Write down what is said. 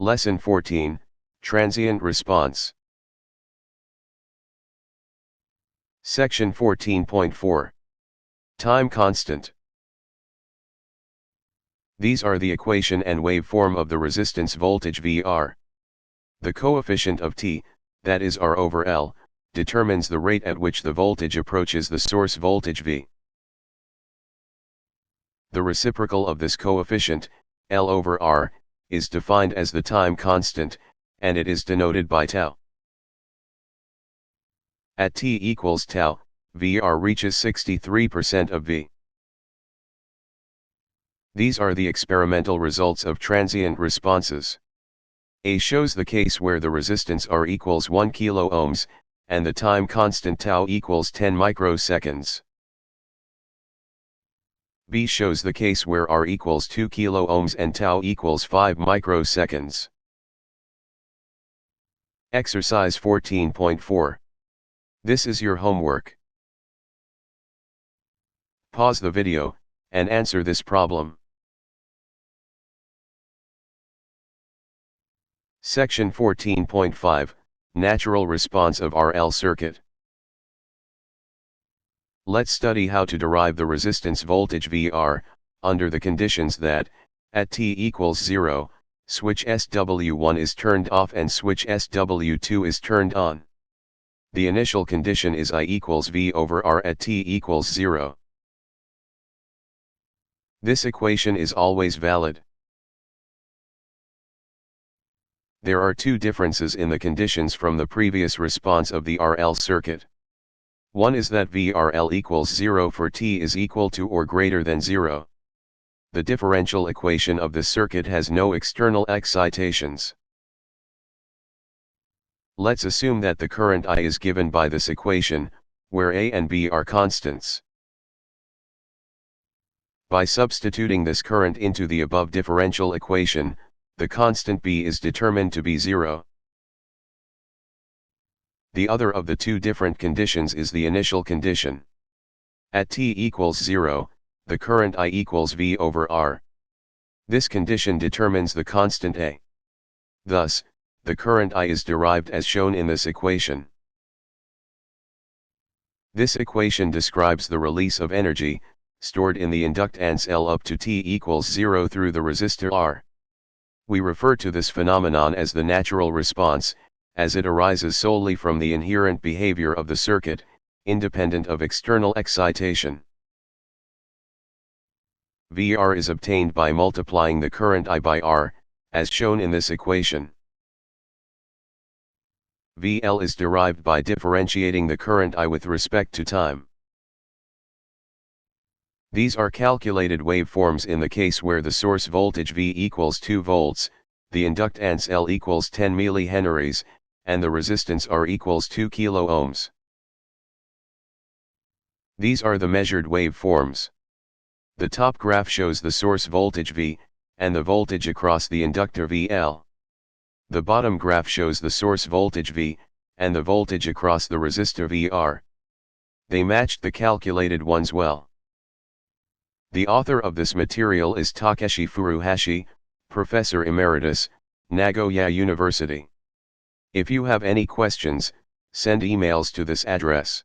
Lesson 14, Transient Response. Section 14.4. Time constant. These are the equation and waveform of the resistance voltage VR. The coefficient of T, that is R over L, determines the rate at which the voltage approaches the source voltage V. The reciprocal of this coefficient, L over R, is defined as the time constant, and it is denoted by tau. At t equals tau, VR reaches 63% of V. These are the experimental results of transient responses. A shows the case where the resistance R equals 1 kilo ohms, and the time constant tau equals 10 microseconds. B shows the case where R equals 2 kilo ohms and tau equals 5 microseconds. Exercise 14.4. This is your homework. Pause the video, and answer this problem. Section 14.5, Natural Response of RL Circuit. Let's study how to derive the resistance voltage VR, under the conditions that, at t equals 0, switch SW1 is turned off and switch SW2 is turned on. The initial condition is I equals V over R at t equals 0. This equation is always valid. There are two differences in the conditions from the previous response of the RL circuit. One is that VRL equals 0 for t is equal to or greater than 0. The differential equation of the circuit has no external excitations. Let's assume that the current I is given by this equation, where A and B are constants. By substituting this current into the above differential equation, the constant B is determined to be 0. The other of the two different conditions is the initial condition. At t equals 0, the current I equals V over R. This condition determines the constant A. Thus, the current I is derived as shown in this equation. This equation describes the release of energy, stored in the inductance L up to t equals 0 through the resistor R. We refer to this phenomenon as the natural response, as it arises solely from the inherent behavior of the circuit, independent of external excitation. VR is obtained by multiplying the current I by R, as shown in this equation. VL is derived by differentiating the current I with respect to time. These are calculated waveforms in the case where the source voltage V equals 2 volts, the inductance L equals 10 millihenries, and the resistance R equals 2 kilo ohms. These are the measured waveforms. The top graph shows the source voltage V, and the voltage across the inductor VL. The bottom graph shows the source voltage V, and the voltage across the resistor VR. They matched the calculated ones well. The author of this material is Takeshi Furuhashi, Professor Emeritus, Nagoya University. If you have any questions, send emails to this address.